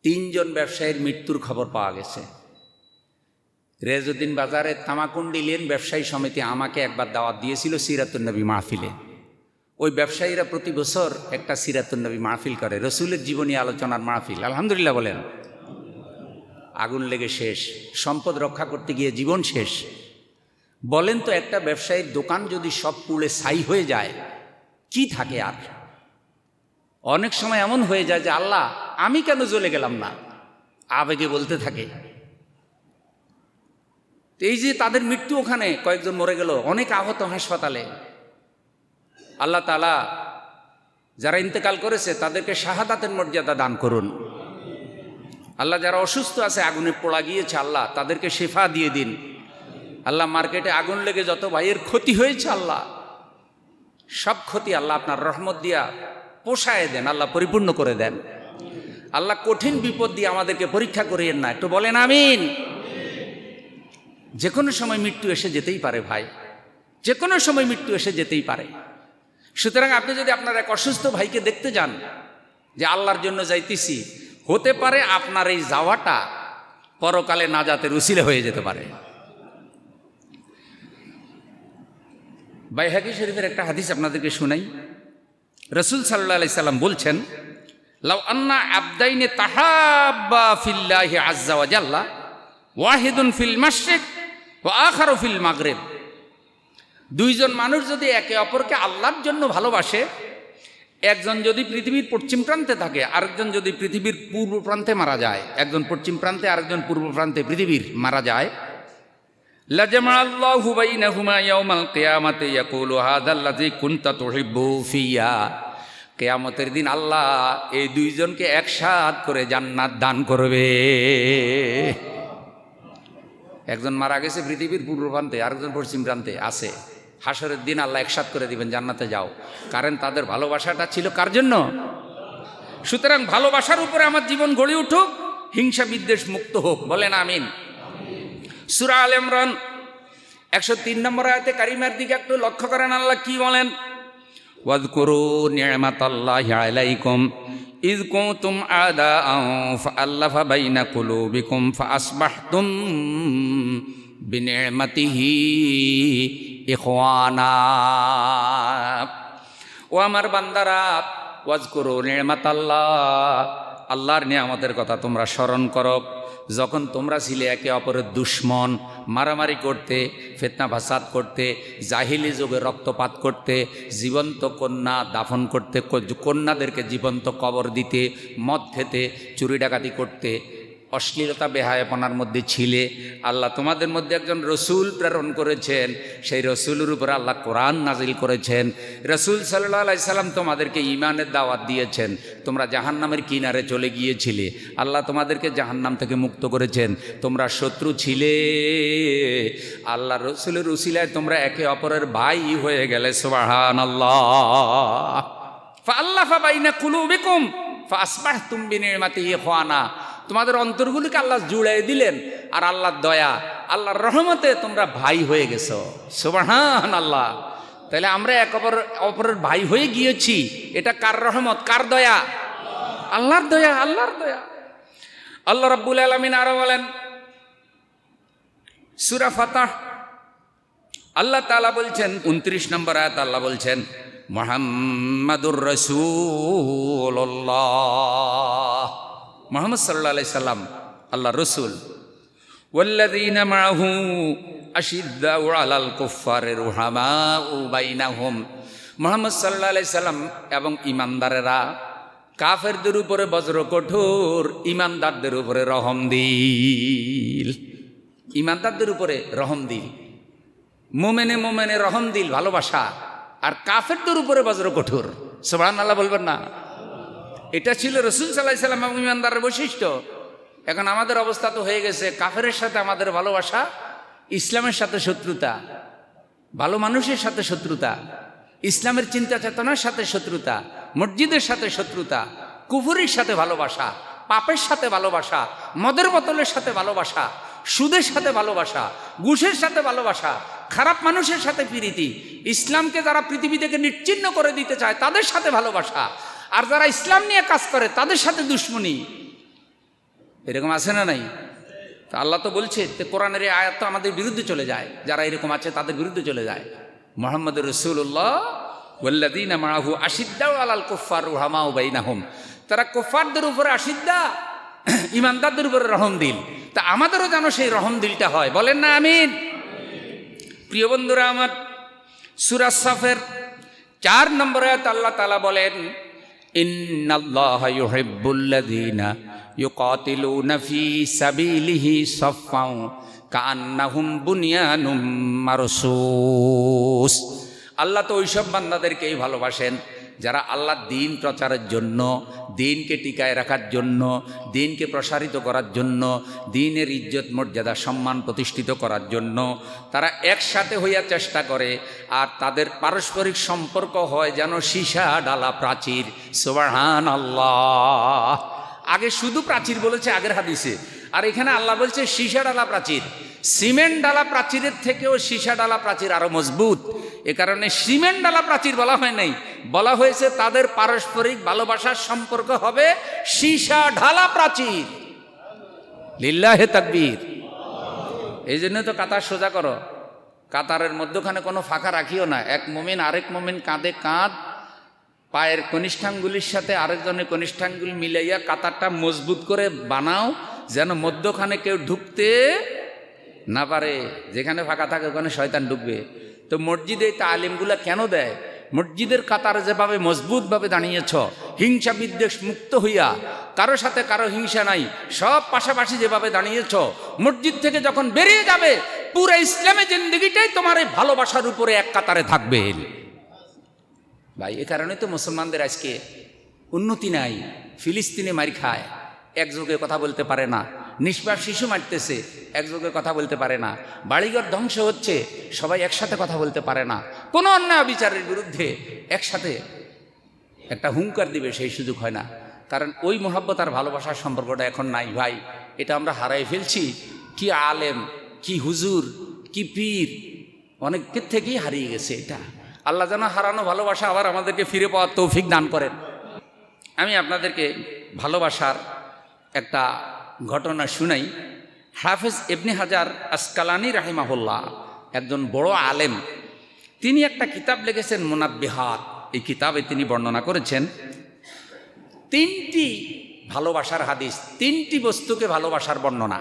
3 জন ব্যবসায়ীর মৃত্যুর খবর পাওয়া গেছে। রিয়াজউদ্দিন বাজারের তামাকুন্ডি লেন ব্যবসায়ী সমিতি আমাকে একবার দাওয়াত দিয়েছিল সিরাতুন নবী মাহফিলে। ওই ব্যবসায়ীরা প্রতি বছর একটা সিরাতুন নবী মাহফিল করে, রসুলের জীবনী আলোচনার মাহফিল। আলহামদুলিল্লাহ বলেন। আগুন লেগে শেষ, সম্পদ রক্ষা করতে গিয়ে জীবন শেষ। বলেন তো, একটা ব্যবসায়ীর দোকান যদি সব পুড়ে ছাই হয়ে যায়, কি থাকে আর? অনেক সময় এমন হয়ে যায় যে আল্লাহ আমি কেন জ্বলে গেলাম না, আবেগে বলতে থাকে। এই যে তাদের মৃত্যু, ওখানে কয়েকজন মরে গেল, অনেক আহত হাসপাতালে। আল্লাহ তাআলা যারা ইন্তেকাল করেছে তাদেরকে শাহাদাতের মর্যাদা দান করুন। আল্লাহ যারা অসুস্থ আছে, আগুনে পোড়া গিয়েছে, আল্লাহ তাদেরকে শেফা দিয়ে দিন। আল্লাহ মার্কেটে আগুন লেগে যত ভাইয়ের ক্ষতি হয়েছে, আল্লাহ সব ক্ষতি আল্লাহ আপনার রহমত দিয়া পোষায় দেন, আল্লাহ পরিপূর্ণ করে দেন। আল্লাহ কঠিন বিপদ দিয়ে আমাদেরকে পরীক্ষা করিয়েন না, একটু বলেন আমিন। যে কোনো সময় মৃত্যু এসে যেতেই পারে ভাই, যে কোনো সময় মৃত্যু এসে যেতেই পারে। সুতরাং আপনি যদি আপনার এক অসুস্থ ভাইকে দেখতে যান, যে আল্লাহর জন্য যাইতেছি, হতে পারে আপনার এই যাওয়াটা পরকালে নাজাতের উসিলা হয়ে যেতে পারে। বাইহাকী শরীফের একটা হাদিস আপনাদেরকে শুনাই। রাসূল সাল্লাল্লাহু আলাইহি সাল্লাম বলছেন, লাউ আন্না আবদাইনি তাহাব্বা ফিল্লাহি আযজা ওয়া জাল্লা, ওয়াহিদুন ফিল মাশরিক ওয়া আখারু ফিল মাগরিব। 2 জন মানুষ যদি একে অপরকে আল্লাহর জন্য ভালোবাসে, একজন যদি পৃথিবীর পশ্চিম প্রান্তে থাকে, আরেকজন যদি পৃথিবীর পূর্ব প্রান্তে মারা যায়, একজন পশ্চিম প্রান্তে আরেকজন পূর্ব প্রান্তে পৃথিবীর মারা যায়, লাজামাআল্লাহু বাইনাহুমা ইয়াউমাল কিয়ামাতি ইয়াকুলু হাযাল্লাযী কুনতা তুহিব্বু ফিয়া। কিয়ামতের দিন আল্লাহ এই 2 জনকে একসাথ করে জান্নাত দান করবে। একজন মারা গেছে পৃথিবীর পূর্ব প্রান্তে, আরেকজন পশ্চিম প্রান্তে আছে। হাসরের দিন আল্লাহ একসাথ করে দিবেন, জান্নাতে যাও। কারণ তাদের ভালোবাসাটা ছিল কার জন্য? সুতরাং ভালোবাসার উপরে আমার জীবন গড়ে উঠুক, হিংসা বিদ্বেষ মুক্ত হোক, বলেন আমিন। সূরা আলে ইমরান 103 নম্বর আয়াতে কারিমার দিকে একটু লক্ষ্য করেন, আল্লাহ কি বলেন? ওয়াযকুরু নি'মাতাল্লাহি আলাইকুম ইয কুনতুম আদাআন ফাআল্লাফা বাইনা কুলুবিকুম ফাআসবাহতুম বিনি'মাতিহি ইখওয়ানা। ও আমার বান্দারা, ওয়াজকুরু নি'মাতাল্লাহ, আল্লাহর নিয়ামতের কথা তোমরা স্মরণ করো। যখন তোমরা ছিলে একে অপরের দুশ্মন, মারামারি করতে, ফিতনা ফাসাদ করতে, জাহিলি যুগে রক্তপাত করতে, জীবন্ত কন্যা দাফন করতে, কন্যাদেরকে জীবন্ত কবর দিতে, মদ খেতে, চুরি ডাকাতি করতে, অশ্লীলতা বেহায়াপনার মধ্যে ছিলে, আল্লাহ তোমাদের মধ্যে একজন রসুল প্রেরণ করেছেন। সেই রসুলের উপরে আল্লাহ কোরআন নাজিল করেছেন। রসুল সাল্লাল্লাহু আলাইহি সাল্লাম তোমাদেরকে ঈমানের দাওয়াত দিয়েছেন। তোমরা জাহান্নামের কিনারে চলে গিয়েছিলে, আল্লাহ তোমাদেরকে জাহান্নাম থেকে মুক্ত করেছেন। তোমরা শত্রু ছিলে, আল্লাহ রসুলের উসিলায় তোমরা একে অপরের ভাই হয়ে গেলে। সুবহানাল্লাহ। ফাআল্লাফা বাইনা কুলুবিকুম ফাআসবাহতুম বিনি'মাতিহি ইখওয়ানা। তোমাদের অন্তরগুলিকে আল্লাহ জুড়াই দিলেন, আর আল্লাহর দয়া, আল্লাহর রহমতে তোমরা ভাই হয়ে গেছো। সুবহানাল্লাহ। তাহলে আমরা এক অপরের ভাই হয়ে গিয়েছি, এটা কার রহমত, কার দয়া? আল্লাহর দয়া, আল্লাহর দয়া। আল্লাহ রাব্বুল আলামিন আরো বলেন সূরা ফাতহ, আল্লাহ তাআলা বলছেন 29 নম্বর আয়াত, আল্লাহ বলছেন মুহাম্মাদুর রাসূলুল্লাহ, মুহাম্মদ সাল্লাল্লাহু আলাইহি সাল্লাম আল্লাহ রসুল। ওয়াল্লাযীনা মাআহু আশিদ্দাউ আলাল কুফফারি রুহামাউ বাইনাহুম। মুহাম্মদ সাল্লাল্লাহু আলাইহি সাল্লাম এবং ঈমানদারেরা কাফেরদের উপরে বজ্র কঠোর, ঈমানদারদের উপরে রহমদিল। ঈমানদারদের উপরে রহমদিল, মোমেনে মোমেনে রহমদিল, ভালোবাসা। আর কাফেরদের উপরে বজ্র কঠোর। সুবহানাল্লাহ বলবেন না? এটা ছিল রাসূল সাল্লাল্লাহু আলাইহি সাল্লাম এবং ঈমানদারের বৈশিষ্ট্য। এখন আমাদের অবস্থা তো হয়ে গেছে, কাফেরের সাথে আমাদের ভালোবাসা, ইসলামের সাথে শত্রুতা, ভালো মানুষের সাথে শত্রুতা, ইসলামের চিন্তা চেতনার সাথে শত্রুতা, মসজিদের সাথে শত্রুতা, কুফরির সাথে ভালোবাসা, পাপের সাথে ভালোবাসা, মদের বোতলের সাথে ভালোবাসা, সুদের সাথে ভালোবাসা, ঘুষের সাথে ভালোবাসা, খারাপ মানুষের সাথে প্রীতি, ইসলামকে যারা পৃথিবী থেকে নিশ্চিহ্ন করে দিতে চায় তাদের সাথে ভালোবাসা, আর যারা ইসলাম নিয়ে কাজ করে তাদের সাথে দুশ্মনী। এরকম আছে না নাই? তা আল্লাহ তো বলছে, কোরআনের এই আয়াত তো আমাদের বিরুদ্ধে চলে যায়, যারা এরকম আছে তাদের বিরুদ্ধে চলে যায়। মুহাম্মাদুর রাসূলুল্লাহ ওয়াল্লাযীনা মাআহু আশিদ্দাউ আলাল কুফফারি রুহামাউ বাইনাহুম। তারা কুফফারদের উপরে আশিদ্দা, ঈমানদারদের উপরে রহমদিল। তা আমাদেরও যেন সেই রহমদিলটা হয়, বলেন না আমিন? প্রিয় বন্ধুরা আমার, সূরা সাফের 4 নম্বর আয়াত আল্লাহ তাআলা বলেন ইন্নাল্লাহা ইউহিব্বুল্লাযীনা ইউকাতিলুনা ফী সাবিলিহি সাফফান কাআন্নাহুম বুনিয়ানুম মারসুস। আল্লাহ তো ওইসব বান্দাদেরকেই ভালোবাসেন যারা আল্লাহর দ্বীন প্রচারের জন্য, দ্বীনকে টিকায় রাখার জন্য, দ্বীনকে প্রসারিত করার জন্য, দ্বীনের ইজ্জত মর্যাদা সম্মান প্রতিষ্ঠিত করার জন্য তারা একসাথে হইয়া চেষ্টা করে। আর তাদের পারস্পরিক সম্পর্ক হয় যেন সীসা ডালা প্রাচীর। সুবহানাল্লাহ। আগে শুধু প্রাচীর বলেছে আগের হাদিসে, আর এখানে আল্লাহ বলছে সীসা ডালা প্রাচীর। সিমেন্ট ডালা প্রাচীরের থেকেও সীসা ডালা প্রাচীর আরো মজবুত। এ কারণে সিমেন্ট ডালা প্রাচীর বলা হয় নাই, বলা হয়েছে তাদের পারস্পরিক ভালোবাসার সম্পর্ক হবে সীসা ঢালা প্রাচীর। লিল্লাহে তাকবীর। এই জন্য তো কাতার সোজা করো, কাতারের মধ্যখানে কোনো ফাঁকা রাখিও না। এক মুমিন আরেক মুমিন কাঁধে কাঁধ, পায়ের কনিষ্ঠাঙ্গুলির সাথে আরেকজনের কনিষ্ঠাঙ্গুলি মিলাইয়া কাতারটা মজবুত করে বানাও, যেন মধ্যখানে কেউ ঢুকতে না পারে। যেখানে ফাঁকা থাকে ওখানে শয়তান ঢুকবে। তো মসজিদে তালিমগুলা কেন দেয়? মসজিদের কাতারে যেভাবে মজবুতভাবে দাঁড়িয়েছ, হিংসা বিদ্বেষ মুক্ত হইয়া, কারো সাথে কারো হিংসা নাই, সব পাশাপাশি যেভাবে দাঁড়িয়েছ, মসজিদ থেকে যখন বেরিয়ে যাবে পুরো ইসলামের জিন্দেগিটাই তোমার এই ভালোবাসার উপরে এক কাতারে থাকবে। ভাই, এ কারণে তো মুসলমানদের আজকে উন্নতি নাই। ফিলিস্তিনে মার খায়, একযোগে কথা বলতে পারে না। নিষ্পাপ শিশু মারতেছে, একযোগে কথা বলতে পারে না। বাড়িঘর ধ্বংস হচ্ছে, সবাই একসাথে কথা বলতে পারে না। কোনো অন্যায় বিচারের বিরুদ্ধে একসাথে একটা হুঙ্কার দিবে সেই সুযোগ হয় না। কারণ ওই মহব্বত আর ভালোবাসার সম্পর্কটা এখন নাই ভাই। এটা আমরা হারাই ফেলছি। কি আলেম, কি হুজুর, কি পীর, অনেকের থেকেই হারিয়ে গেছে এটা। আল্লাহ যেন হারানো ভালোবাসা আবার আমাদেরকে ফিরে পাওয়ার তৌফিক দান করেন। আমি আপনাদেরকে ভালোবাসার একটা ঘটনা শুনাই। হাফেজ ইবনে হাজার আসকালানি রাহিমাহুল্লাহ একজন বড় আলেম, তিনি একটা কিতাব লিখেছেন মুনাব্বিহাত। এই কিতাবে তিনি বর্ণনা করেছেন 3টি ভালোবাসার হাদিস, 3টি বস্তুকে ভালোবাসার বর্ণনা।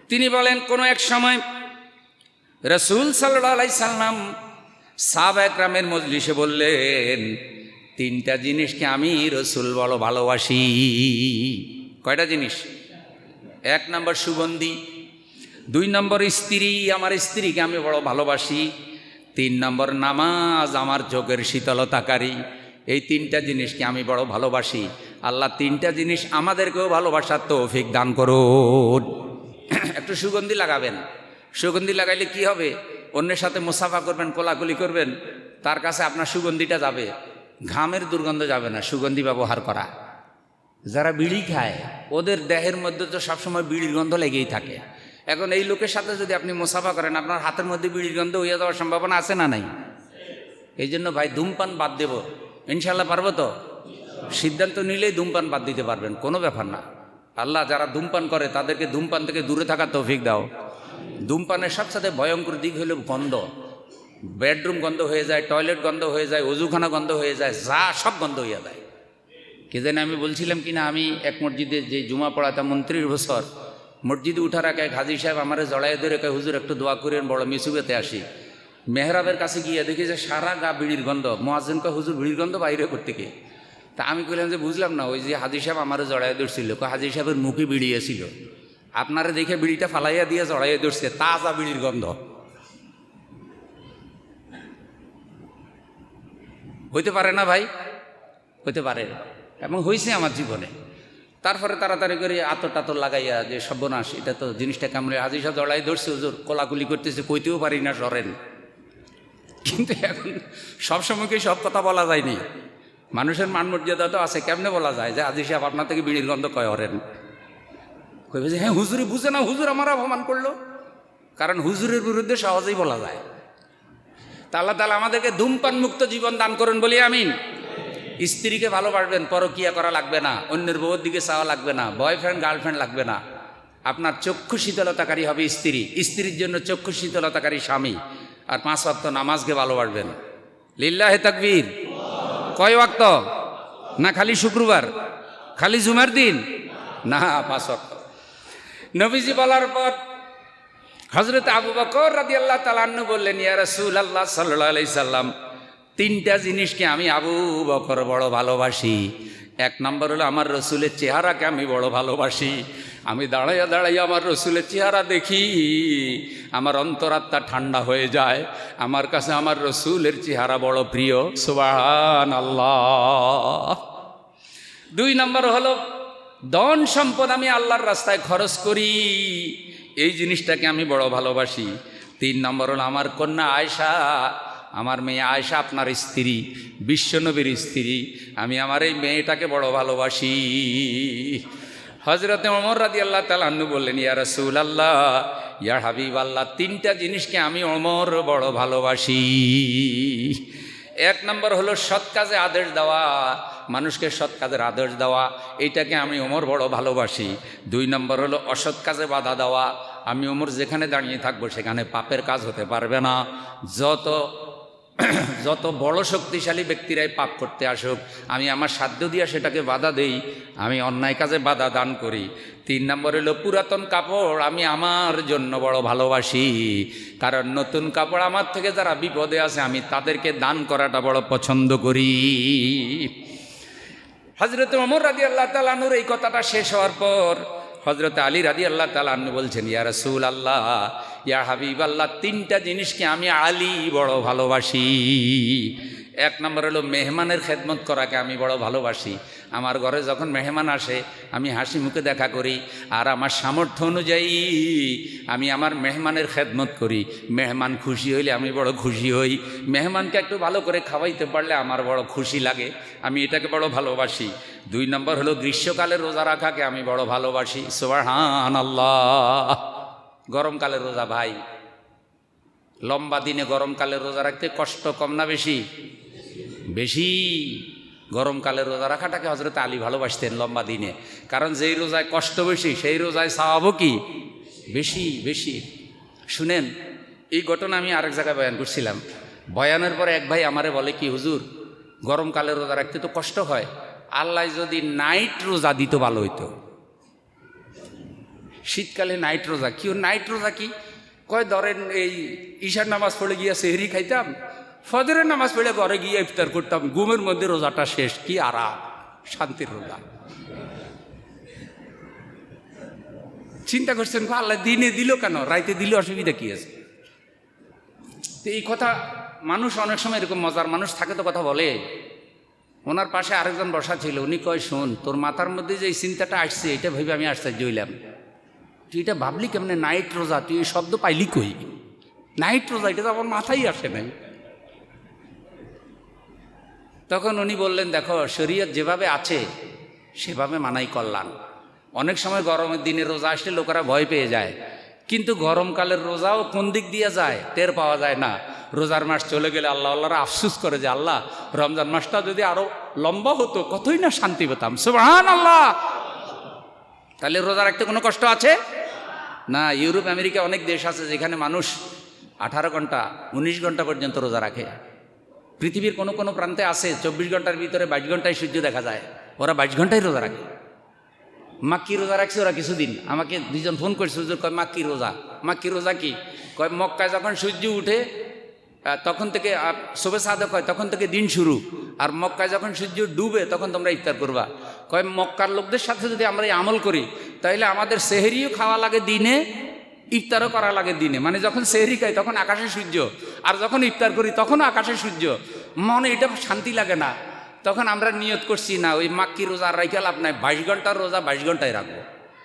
তিনি বলেন, কোনো এক সময় রাসূল সাল্লাল্লাহু আলাইহি সাল্লাম সাহাবা একরামের মজলিসে বললেন, 3টা জিনিসকে আমি রাসূল বড় ভালোবাসি। কয়টা জিনিস? 1 নম্বর সুগন্ধি, 2 নম্বর স্ত্রী, আমার স্ত্রীকে আমি বড় ভালোবাসি, 3 নম্বর নামাজ, আমার চোখের শীতলতাকারী। এই 3টা জিনিসকে আমি বড় ভালোবাসি। আল্লাহ 3টা জিনিস আমাদেরকেও ভালোবাসার তৌফিক দান করুন। একটু সুগন্ধি লাগাবেন। সুগন্ধি লাগাইলে কি হবে? অন্যের সাথে মুসাফা করবেন, কোলাকুলি করবেন, তার কাছে আপনার সুগন্ধিটা যাবে, ঘামের দুর্গন্ধ যাবে না। সুগন্ধি ব্যবহার করা। যারা বিড়ি খায় ওদের দেহের মধ্যে তো সবসময় বিড়ির গন্ধ লেগেই থাকে। এখন এই লোকের সাথে যদি আপনি মুসাফা করেন, আপনার হাতের মধ্যে বিড়ির গন্ধ হয়ে যাওয়ার সম্ভাবনা আছে না নাই? এই জন্য ভাই ধূমপান বাদ দেব, ইনশাল্লাহ পারবো তো? সিদ্ধান্ত নিলেই ধূমপান বাদ দিতে পারবেন, কোনো ব্যাপার না। আল্লাহ যারা ধূমপান করে তাদেরকে ধূমপান থেকে দূরে থাকার তৌফিক দাও। ধূমপানের সবসাথে ভয়ঙ্কর দিক হলো গন্ধ। বেডরুম গন্ধ হয়ে যায়, টয়লেট গন্ধ হয়ে যায়, অজুখানা গন্ধ হয়ে যায়, যা সব গন্ধ হয়ে যায়। কে জানে আমি বলছিলাম কিনা, আমি এক মসজিদে যে জুমা পড়াতাম 29 বছর, মসজিদে উঠার আগে হাজী সাহেব আমারে জড়াই ধরে কয়, হুজুর একটু দোয়া করেন, বড় মিসুবেতে আসি। মেহরাবের কাছে গিয়ে দেখি যে সারা গা বিড়ির গন্ধ। মুয়াজ্জিন কয়, হুজুর বিড়ির গন্ধ বাইরে করতে কে? তা আমি কইলাম যে বুঝলাম না, ওই যে হাজী সাহেব আমারে জড়াই ধরছিল। হাজী সাহেবের মুখে বিড়িয়েছিল, আপনারা দেখে বিড়িটা ফালাইয়া দিয়ে জড়াইয়া ধরছে, তাজা বিড়ির গন্ধ। হইতে পারে না ভাই? হইতে পারে, এবং হয়েছে আমার জীবনে। তারপরে তাড়াতাড়ি করে আতর টাতর লাগাইয়া যে সর্বনাশ, এটা তো জিনিসটা কামড়ে হাজী সাহেব জড়াই ধরছে, হুজুর কোলাকুলি করতেছে, কইতেও পারি না সরেন। কিন্তু এখন সবসময় কি সব কথা বলা যায়নি? মানুষের মান মর্যাদা তো আছে, কেমনে বলা যায় যে হাজী সাহেব আপনার থেকে বিড়ির গন্ধ কয় হরেন? কইবে যে হ্যাঁ হুজুরি বুঝে না, হুজুর আমার অপমান করলো। কারণ হুজুরের বিরুদ্ধে সহজেই বলা যায়। তা আল্লাহ তাআলা আমাদেরকে ধূমপান মুক্ত জীবন দান করুন, বলি আমিন। স্ত্রীকে ভালোবাসবেন, পরকিয়া করা লাগবে না, অন্যের বউর দিকে চাওয়া লাগবে না, বয়ফ্রেন্ড গার্লফ্রেন্ড লাগবে না। আপনার চক্ষু শীতলতাকারী হবে স্ত্রী, স্ত্রীর জন্য চক্ষু শীতলতাকারী স্বামী। আর 5 ওয়াক্ত নামাজকে ভালোবাসবেন। লিল্লাহে তাকবীর। কয় ওয়াক্ত? না খালি শুক্রবার, খালি জুমার দিন না, 5 ওয়াক্ত। নবীজি বলার পর হযরত আবু বকর রাদিয়াল্লাহু তাআলা আনহু বললেন, ইয়া রাসূলুল্লাহ সাল্লাল্লাহু আলাইহি সাল্লাম, 3টা জিনিসকে আমি আবু বকর বড় ভালোবাসি। 1 নম্বর হলো আমার রসুলের চেহারাকে আমি বড় ভালোবাসি। আমি দাঁড়াইয়া দাঁড়াইয়া আমার রসুলের চেহারা দেখি, আমার অন্তরাত্মা ঠান্ডা হয়ে যায়। আমার কাছে আমার রসুলের চেহারা বড় প্রিয়। সুবহানাল্লাহ। 2 নম্বর হলো ধন সম্পদ আমি আল্লাহর রাস্তায় খরচ করি, এই জিনিসটাকে আমি বড় ভালোবাসি। 3 নম্বর হলো আমার কন্যা আয়েশা, আমার মেয়ে আয়েশা আপনার স্ত্রী, বিশ্বনবীর স্ত্রী, আমি আমার এই মেয়েটাকে বড় ভালোবাসি। হযরতে ওমর রাদিয়াল্লাহু তাআলা আনহু বললেন, ইয়া রাসূলুল্লাহ, ইয়া হাবিবাল্লাহ, 3টা জিনিসকে আমি ওমর বড় ভালোবাসি। 1 নম্বর হলো সৎ কাজে আদেশ দেওয়া, মানুষকে সৎ কাজের আদেশ দেওয়া, এইটাকে আমি ওমর বড় ভালোবাসি। 2 নম্বর হলো অসৎ কাজে বাধা দেওয়া, আমি ওমর যেখানে দাঁড়িয়ে থাকবো সেখানে পাপের কাজ হতে পারবে না। যত বড় শক্তিশালী ব্যক্তিরাই পাপ করতে আসুক, আমি আমার সাধ্য দিয়া সেটাকে বাধা দেই, আমি অন্যায় কাজে বাধা দান করি। 3 নম্বর হলো পুরাতন কাপড় আমি আমার জন্য বড় ভালোবাসি, কারণ নতুন কাপড় আমার থেকে যারা বিপদে আছে আমি তাদেরকে দান করাটা বড় পছন্দ করি। হযরত ওমর রাদিয়াল্লাহু তাআলা আনহুর এই কথাটা শেষ হওয়ার পর হযরত আলী রাদিয়াল্লাহু তাআলা আনহু বলছেন, ইয়া রাসূলুল্লাহ, ইয়া হাবিবাল্লাহ, 3টা জিনিসকে আমি আলী বড় ভালোবাসি। 1 নম্বর হলো মেহমানের খেদমত করাকে আমি বড় ভালোবাসি। আমার ঘরে যখন মেহমান আসে আমি হাসি মুখে দেখা করি, আর আমার সামর্থ্য অনুযায়ী আমি আমার মেহমানের খেদমত করি। মেহমান খুশি হইলে আমি বড় খুশি হই, মেহমানকে একটু ভালো করে খাওয়াইতে পারলে আমার বড় খুশি লাগে, আমি এটাকে বড় ভালোবাসি। 2 নম্বর হলো গ্রীষ্মকালে রোজা রাখাকে আমি বড় ভালোবাসি। সুবহানাল্লাহ। গরমকালে রোজা ভাই, লম্বা দিনে গরমকালে রোজা রাখতে কষ্ট কম না বেশি? বেশি। গরমকালে রোজা রাখাটাকে হযরত আলী ভালোবাসতেন লম্বা দিনে, কারণ যেই রোজায় কষ্ট বেশি সেই রোজায় সওয়াবও কি বেশি বেশি। শুনেন, এই ঘটনা আমি আরেক জায়গায় বয়ান করছিলাম। বয়ানের পরে এক ভাই আমারে বলে কি, হুজুর গরমকালে রোজা রাখতে তো কষ্ট হয়, আল্লাহ যদি নাইট রোজা দিত ভালো হইতো। শীতকালে নাইট রোজা কি? নাইট রোজা কি? কয় ধরেন এই ঈশার নামাজ পড়ে গিয়া সেহরি খাইতাম, ফজরের নামাজ পড়ে ঘরে গিয়ে ইফতার করতাম, ঘুমের মধ্যে রোজাটা শেষ, কি আরাম, শান্তির রোজা। চিন্তা করছেন আল্লাহ দিনে দিল কেন, রাইতে দিলে অসুবিধা কি আছে? তো এই কথা মানুষ অনেক সময় এরকম মজার মানুষ থাকে তো কথা বলে। ওনার পাশে আরেকজন বসা ছিল, উনি কয় শোন, তোর মাথার মধ্যে যে এই চিন্তাটা আসছে এটা ভেবে আমি আশ্চর্য হইলাম, তুই এটা ভাবলি কেমনে নাইট রোজা, তুই এই শব্দ পাইলি কই? নাইট রোজা এটা তো আমার মাথায় আসে নাই। তখন উনি বললেন, দেখো শরীয়ত যেভাবে আছে সেভাবে মানাই কল্যাণ। অনেক সময় গরমের দিনে রোজা আসলে লোকেরা ভয় পেয়ে যায়, কিন্তু গরমকালের রোজাও কোন দিক দিয়ে যায় টের পাওয়া যায় না। রোজার মাস চলে গেলে আল্লাহরা আফসুস করে যে আল্লাহ রমজান মাসটা যদি আরো লম্বা হতো কতই না শান্তি পেতাম। সুবহানাল্লাহ। তাহলে রোজা রাখতে কোনো কষ্ট আছে না। ইউরোপ আমেরিকা অনেক দেশ আছে যেখানে মানুষ 18 ঘন্টা 19 ঘন্টা পর্যন্ত রোজা রাখে। পৃথিবীর কোনো কোনো প্রান্তে আছে 24 ঘন্টার ভিতরে 22 ঘন্টায় সূর্য দেখা যায়, ওরা 22 ঘন্টায় রোজা রাখে। মাক্কি রোজা রাখছে ওরা কিছুদিন, আমাকে দুজন ফোন করছে, হুজুর কয় মাক্কি রোজা। মাক্কি রোজা কি? কয় মক্কায় যখন সূর্য উঠে তখন থেকে শোবে সাদক হয় তখন থেকে দিন শুরু, আর মক্কায় যখন সূর্য ডুবে তখন তোমরা ইফতার করবা। কয় মক্কার লোকদের সাথে যদি আমরা এই আমল করি তাহলে আমাদের সেহরিও খাওয়া লাগে দিনে, ইফতারও করা লাগে দিনে। মানে যখন সেহরি খাই তখন আকাশে সূর্য, আর যখন ইফতার করি তখনও আকাশে সূর্য। মনে এটা শান্তি লাগে না। তখন আমরা নিয়ত করছি না ওই মাক্কি রোজা রাখা লাভ নাই, 22 ঘন্টার রোজা 22 ঘন্টায় রাখবো।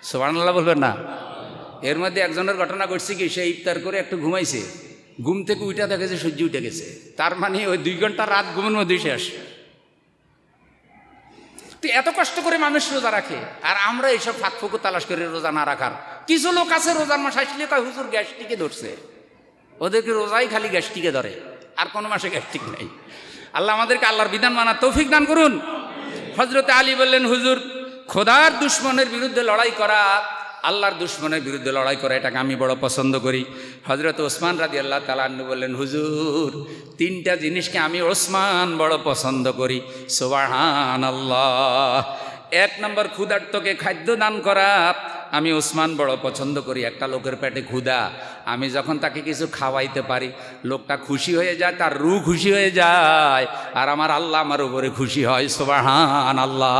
সুবহানাল্লাহ বলবেন না? এর মধ্যে একজনের ঘটনা ঘটছে কি, সে ইফতার করে একটু ঘুমাইছে, ঘুম থেকে উঠে দেখে যে সূর্য উঠে গেছে, তার মানে ওই 2 ঘন্টা রাত ঘুমের মধ্যে শেষ। তো এত কষ্ট করে মানুষ রোজা রাখে, আর আমরা এইসব ফাঁকফুকু তালাশ করে রোজা না রাখার। কিছু লোক আছে রোজার মাস আসলে কয় হুজুর গ্যাস্ট্রিকে ধরছে, ওদেরকে রোজাই খালি গ্যাস্ট্রিকে ধরে, আর কোনো মাসে গ্যাস্ট্রিক নেই। আল্লাহ আমাদেরকে আল্লাহর বিধান মানার তৌফিক দান করুন। হযরত আলী বললেন, হুজুর খোদার দুশমনের বিরুদ্ধে লড়াই করা, আল্লাহর দুশমনের বিরুদ্ধে লড়াই করা, এটাকে আমি বড় পছন্দ করি। হযরত ওসমান রাদিয়াল্লাহু তাআলা আনহু বললেন, হুজুর 3টা জিনিসকে আমি ওসমান বড় পছন্দ করি। সুবহানাল্লাহ। 1 নম্বর ক্ষুধার্তকে খাদ্য দান করা আমি ওসমান বড় পছন্দ করি। একটা লোকের পেটে ক্ষুধা, আমি যখন তাকে কিছু খাওয়াইতে পারি লোকটা খুশি হয়ে যায়, তার রূহ খুশি হয়ে যায়, আর আমার আল্লাহ আমার উপরে খুশি হয়। সুবহানাল্লাহ।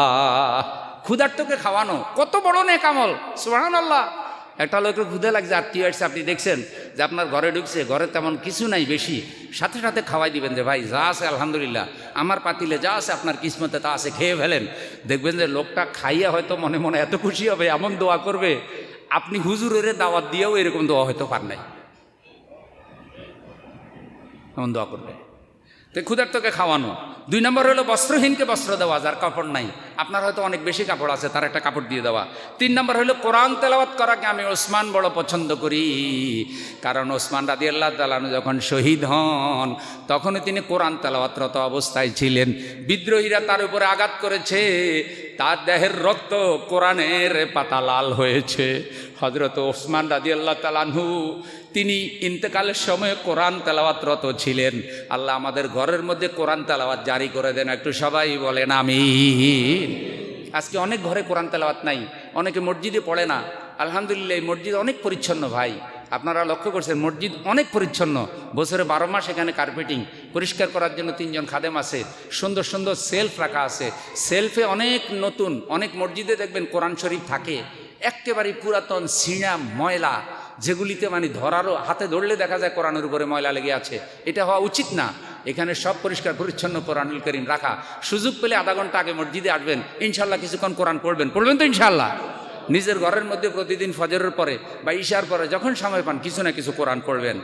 ক্ষুধার্তকে খাওয়ানো কত বড় নেক আমল। সুবহানাল্লাহ। একটা লোকের ক্ষুধা লাগছে, আত্মীয় আসছে, আপনি দেখছেন যে আপনার ঘরে ঢুকছে, ঘরে তেমন কিছু নাই বেশি, সাথে সাথে খাওয়াই দিবেন যে ভাই যা আছে আলহামদুলিল্লাহ, আমার পাতিলে যা আছে আপনার কিসমতে তা আছে, খেয়ে ফেলেন। দেখবেন যে লোকটা খাইয়া হয়তো মনে মনে এত খুশি হবে, এমন দোয়া করবে, আপনি হুজুরের দাওয়াত দিয়েও এরকম দোয়া হয়তো পার নাই, এমন দোয়া করবে। তো ক্ষুধার্তকে খাওয়ানো। 2 নম্বর হলো বস্ত্রহীনকে বস্ত্র দেওয়া, যার কাপড় নাই, আপনার হয়তো অনেক বেশি কাপড় আছে, তার একটা কাপড় দিয়ে দেওয়া। 3 নম্বর হলো কোরআন তেলাওয়াত করাকে আমি ওসমান বড় পছন্দ করি, কারণ ওসমান রাদিয়াল্লাহু তাআলা যখন শহীদ হন তখনই তিনি কোরআন তেলাওয়াতরত অবস্থায় ছিলেন। বিদ্রোহীরা তার উপরে আঘাত করেছে, তার দেহের রক্ত কোরআনের পাতা লাল হয়েছে। হযরত ওসমান রাদিয়াল্লাহু তাআলা আনহু তিনি ইন্তেকালের সময় কোরআন তেলাওয়াতরত ছিলেন। আল্লাহ আমাদের ঘরের মধ্যে কোরআন তেলাওয়াত জারি করে দেন, একটু সবাই বলেন আমিন। আজকে অনেক ঘরে কোরআন তেলাওয়াত নাই, অনেকে মসজিদে পড়ে না। আলহামদুলিল্লাহ এই মসজিদ অনেক পরিচ্ছন্ন ভাই, আপনারা লক্ষ্য করছেন মসজিদ অনেক পরিচ্ছন্ন। বছরে 12 মাস এখানে কার্পেটিং পরিষ্কার করার জন্য 3 জন খাদেম আছে, সুন্দর সুন্দর সেলফ রাখা আছে, সেলফে অনেক নতুন, অনেক মসজিদে দেখবেন কোরআন শরীফ থাকে একেবারে পুরাতন ছিঁড়া ময়লা, যেগুলিতে মানে ধরারও হাতে ধরলে দেখা যায় কোরআনের উপরে ময়লা লেগে আছে। এটা হওয়া উচিত না। এখানে সব পরিষ্কার পরিচ্ছন্ন কোরআনুল কারীম রাখা। সুযোগ পেলে আধা ঘন্টা আগে মসজিদে আসবেন, ইনশাল্লাহ কিছুক্ষণ কোরআন পড়বেন তো ইনশাল্লাহ। নিজের ঘরের মধ্যে প্রতিদিন ফজরের পরে বা ইশার পরে যখন সময় পান কিছু না কিছু কোরআন পড়বেন।